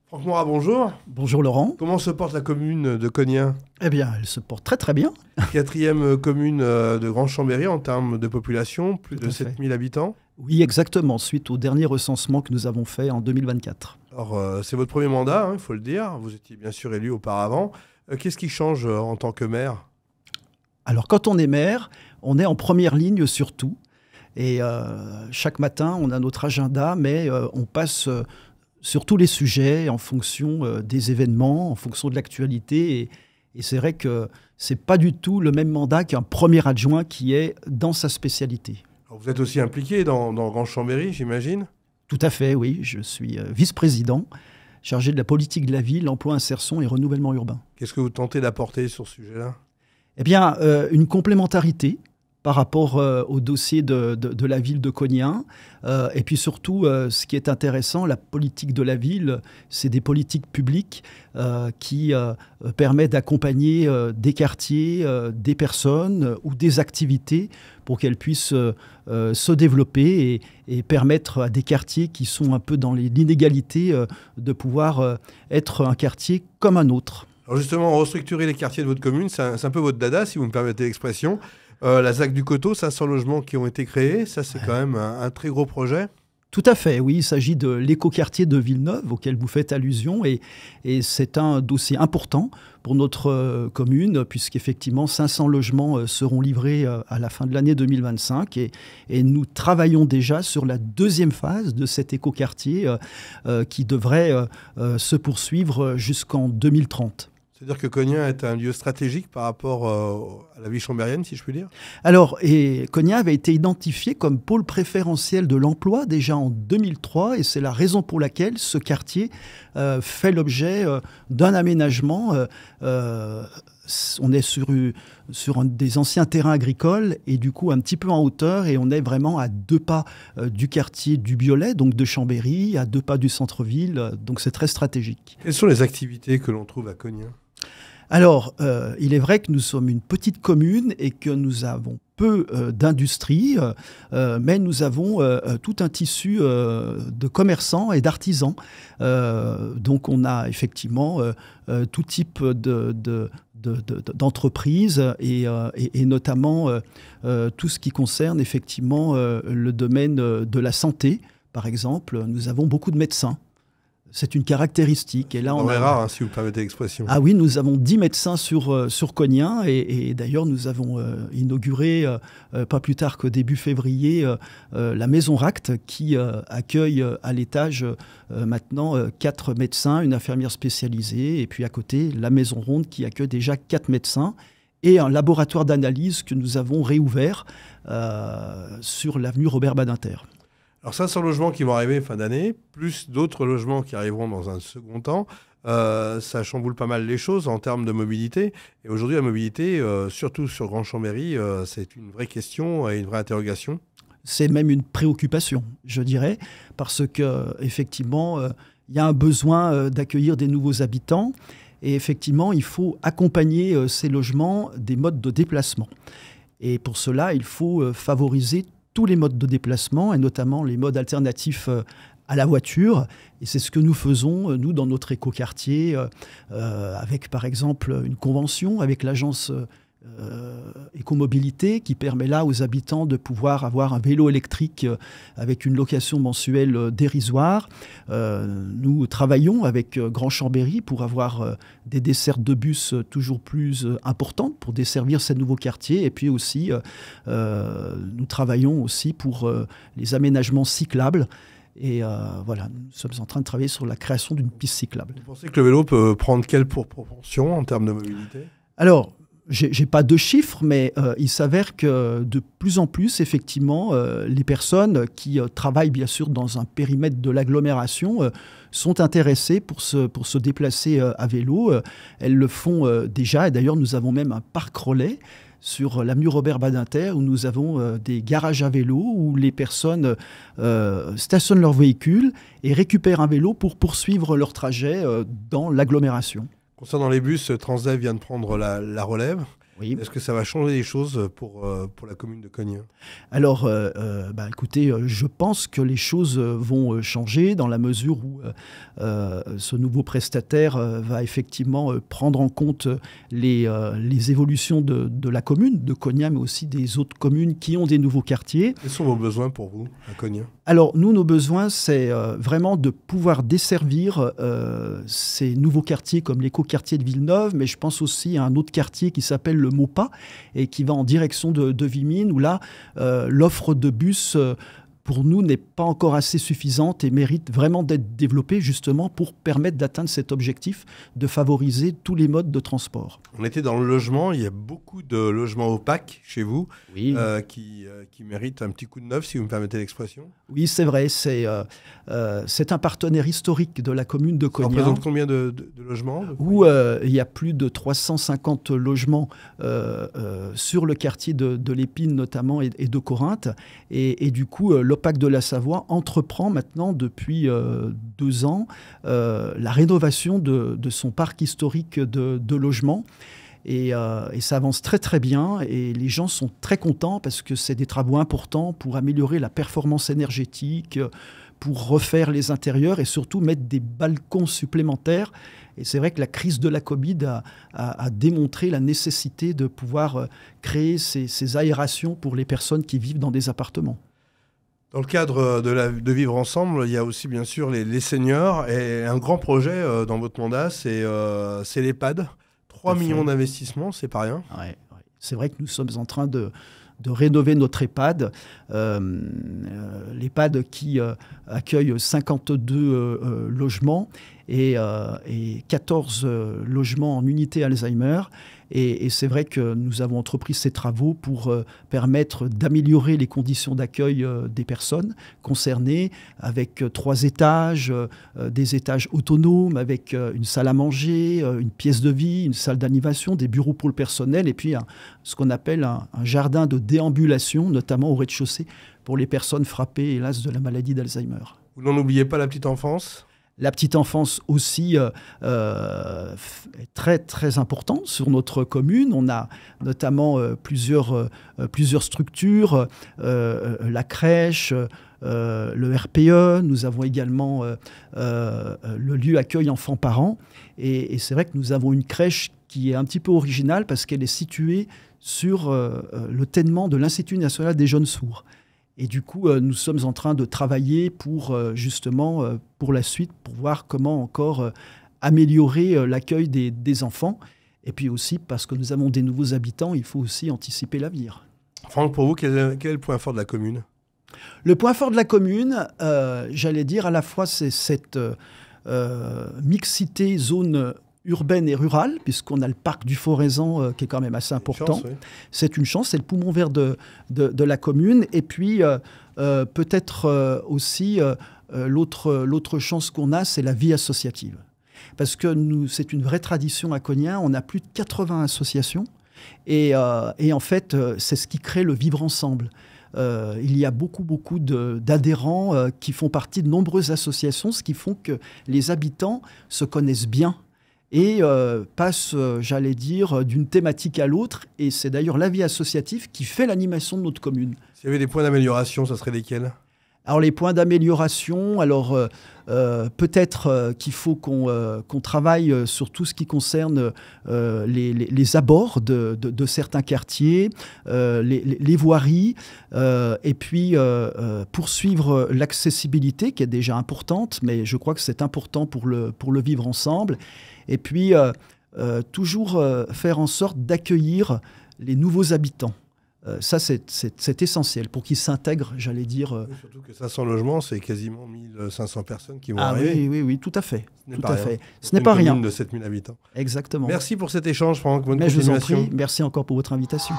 Franck Morat, bonjour. Bonjour Laurent. Comment se porte la commune de Cognin? Eh bien, elle se porte très très bien. Quatrième commune de Grand-Chambéry en termes de population, plus Tout de à fait. 7000 habitants. Oui, exactement, suite au dernier recensement que nous avons fait en 2024. Alors, c'est votre premier mandat, il faut le dire. Vous étiez bien sûr élu auparavant. Qu'est-ce qui change en tant que maire? Alors, quand on est maire, on est en première ligne surtout. Et chaque matin, on a notre agenda, mais on passe sur tous les sujets en fonction des événements, en fonction de l'actualité. Et c'est vrai que c'est pas du tout le même mandat qu'un premier adjoint qui est dans sa spécialité. Alors, vous êtes aussi impliqué dans Grand-Chambéry, j'imagine? Tout à fait, oui. Je suis vice-président, chargé de la politique de la ville, emploi, insertion et renouvellement urbain. Qu'est-ce que vous tentez d'apporter sur ce sujet-là? Eh bien, une complémentarité par rapport au dossier de la ville de Cognin. Et puis surtout, ce qui est intéressant, la politique de la ville, c'est des politiques publiques qui permettent d'accompagner des quartiers, des personnes ou des activités pour qu'elles puissent se développer et permettre à des quartiers qui sont un peu dans l'inégalité de pouvoir être un quartier comme un autre. Alors justement, restructurer les quartiers de votre commune, c'est un peu votre dada, si vous me permettez l'expression. La ZAC du Coteau, 500 logements qui ont été créés, ça c'est quand même un très gros projet. Tout à fait, oui. Il s'agit de l'écoquartier de Villeneuve auquel vous faites allusion et c'est un dossier important pour notre commune puisqu'effectivement 500 logements seront livrés à la fin de l'année 2025 et nous travaillons déjà sur la deuxième phase de cet écoquartier qui devrait se poursuivre jusqu'en 2030. C'est-à-dire que Cognin est un lieu stratégique par rapport à la vie chambérienne, si je puis dire? Alors, Cognin avait été identifié comme pôle préférentiel de l'emploi déjà en 2003 et c'est la raison pour laquelle ce quartier fait l'objet d'un aménagement. On est sur des anciens terrains agricoles et du coup un petit peu en hauteur et on est vraiment à 2 pas du quartier du Biolay, donc de Chambéry, à 2 pas du centre-ville, donc c'est très stratégique. Quelles sont les activités que l'on trouve à Cognin? Alors, il est vrai que nous sommes une petite commune et que nous avons peu d'industrie, mais nous avons tout un tissu de commerçants et d'artisans. Donc, on a effectivement tout type d'entreprises et notamment tout ce qui concerne effectivement le domaine de la santé. Par exemple, nous avons beaucoup de médecins. C'est une caractéristique. Et là, on est rare, si vous permettez l'expression. Ah oui, nous avons 10 médecins sur Cognin et d'ailleurs, nous avons inauguré, pas plus tard qu'au début février, la Maison Ract qui accueille à l'étage maintenant 4 médecins, une infirmière spécialisée et puis à côté, la Maison Ronde qui accueille déjà 4 médecins et un laboratoire d'analyse que nous avons réouvert sur l'avenue Robert Badinter. Alors 500 logements qui vont arriver fin d'année, plus d'autres logements qui arriveront dans un second temps. Ça chamboule pas mal les choses en termes de mobilité. Et aujourd'hui, la mobilité, surtout sur Grand-Chambéry, c'est une vraie question et une vraie interrogation. C'est même une préoccupation, je dirais, parce qu'effectivement, il y a un besoin d'accueillir des nouveaux habitants. Et effectivement, il faut accompagner ces logements des modes de déplacement. Et pour cela, il faut favoriser tous les modes de déplacement, et notamment les modes alternatifs à la voiture. Et c'est ce que nous faisons, nous, dans notre écoquartier, avec, par exemple, une convention avec l'agence écomobilité qui permet là aux habitants de pouvoir avoir un vélo électrique avec une location mensuelle dérisoire. Nous travaillons avec Grand-Chambéry pour avoir des dessertes de bus toujours plus importantes pour desservir ces nouveaux quartiers. Et puis aussi, nous travaillons aussi pour les aménagements cyclables. Et voilà, nous sommes en train de travailler sur la création d'une piste cyclable. Vous pensez que le vélo peut prendre quelle proportion en termes de mobilité? Alors, j'ai pas de chiffres, mais il s'avère que de plus en plus, effectivement, les personnes qui travaillent bien sûr dans un périmètre de l'agglomération sont intéressées pour se déplacer à vélo. Elles le font déjà, et d'ailleurs nous avons même un parc relais sur l'avenue Robert Badinter où nous avons des garages à vélo où les personnes stationnent leur véhicule et récupèrent un vélo pour poursuivre leur trajet dans l'agglomération. Concernant les bus, Transdev vient de prendre la relève. Oui. Est-ce que ça va changer les choses pour la commune de Cognien? Alors, écoutez, je pense que les choses vont changer dans la mesure où ce nouveau prestataire va effectivement prendre en compte les évolutions de la commune, de Cognien, mais aussi des autres communes qui ont des nouveaux quartiers. Quels sont vos besoins pour vous, à Cognien? Alors, nous, nos besoins, c'est vraiment de pouvoir desservir ces nouveaux quartiers comme l'éco-quartier de Villeneuve, mais je pense aussi à un autre quartier qui s'appelle le Maupas et qui va en direction de Vimines, où là, l'offre de bus, pour nous, n'est pas encore assez suffisante et mérite vraiment d'être développée justement pour permettre d'atteindre cet objectif de favoriser tous les modes de transport. On était dans le logement, il y a beaucoup de logements opaques chez vous, Oui. qui méritent un petit coup de neuf, si vous me permettez l'expression. Oui, c'est vrai, c'est un partenaire historique de la commune de Ça Cognien. représente combien de logements? Où il y a plus de 350 logements sur le quartier de l'Épine notamment et de Corinthe. Et du coup, l'OPAC de la Savoie entreprend maintenant depuis 2 ans la rénovation de son parc historique de logements. Et ça avance très très bien et les gens sont très contents parce que c'est des travaux importants pour améliorer la performance énergétique, pour refaire les intérieurs et surtout mettre des balcons supplémentaires. Et c'est vrai que la crise de la Covid a démontré la nécessité de pouvoir créer ces aérations pour les personnes qui vivent dans des appartements. Dans le cadre de Vivre Ensemble, il y a aussi bien sûr les seniors et un grand projet dans votre mandat, c'est l'EHPAD. 3 millions d'investissements, c'est pas rien. Ouais. C'est vrai que nous sommes en train de rénover notre EHPAD. L'EHPAD qui accueille 52 logements et 14 logements en unité Alzheimer. Et c'est vrai que nous avons entrepris ces travaux pour permettre d'améliorer les conditions d'accueil des personnes concernées, avec 3 étages, des étages autonomes, avec une salle à manger, une pièce de vie, une salle d'animation, des bureaux pour le personnel, et puis ce qu'on appelle un jardin de déambulation, notamment au rez-de-chaussée, pour les personnes frappées, hélas, de la maladie d'Alzheimer. Vous n'en oubliez pas la petite enfance ? La petite enfance aussi est très, très importante sur notre commune. On a notamment plusieurs structures, la crèche, le RPE. Nous avons également le lieu accueil enfants-parents. Et c'est vrai que nous avons une crèche qui est un petit peu originale parce qu'elle est située sur le ténement de l'Institut national des jeunes sourds. Et du coup, nous sommes en train de travailler pour justement, pour la suite, pour voir comment encore améliorer l'accueil des enfants. Et puis aussi, parce que nous avons des nouveaux habitants, il faut aussi anticiper l'avenir. Franck, pour vous, quel est le point fort de la commune ? Le point fort de la commune, j'allais dire, à la fois, c'est cette mixité zone urbaine et rurale, puisqu'on a le parc du Forezan qui est quand même assez important. Chance, oui. C'est une chance, c'est le poumon vert de la commune. Et puis, peut-être aussi, l'autre chance qu'on a, c'est la vie associative. Parce que c'est une vraie tradition à Cognien. On a plus de 80 associations. Et en fait, c'est ce qui crée le vivre ensemble. Il y a beaucoup d'adhérents qui font partie de nombreuses associations, ce qui font que les habitants se connaissent bien et passent, j'allais dire, d'une thématique à l'autre. Et c'est d'ailleurs la vie associative qui fait l'animation de notre commune. S'il y avait des points d'amélioration, ça serait lesquels ? Alors les points d'amélioration, alors peut-être qu'il faut qu'on travaille sur tout ce qui concerne les abords de certains quartiers, les voiries, et puis poursuivre l'accessibilité qui est déjà importante, mais je crois que c'est important pour le vivre ensemble. Et puis toujours faire en sorte d'accueillir les nouveaux habitants. Ça, c'est essentiel pour qu'ils s'intègrent, j'allais dire. Oui, surtout que 500 logements, c'est quasiment 1500 personnes qui vont arriver. Oui, tout à fait. Ce n'est pas rien. Une commune de 7000 habitants. Exactement. Merci pour cet échange, Franck. Bonne continuation. Je vous en prie. continuation. Merci encore pour votre invitation.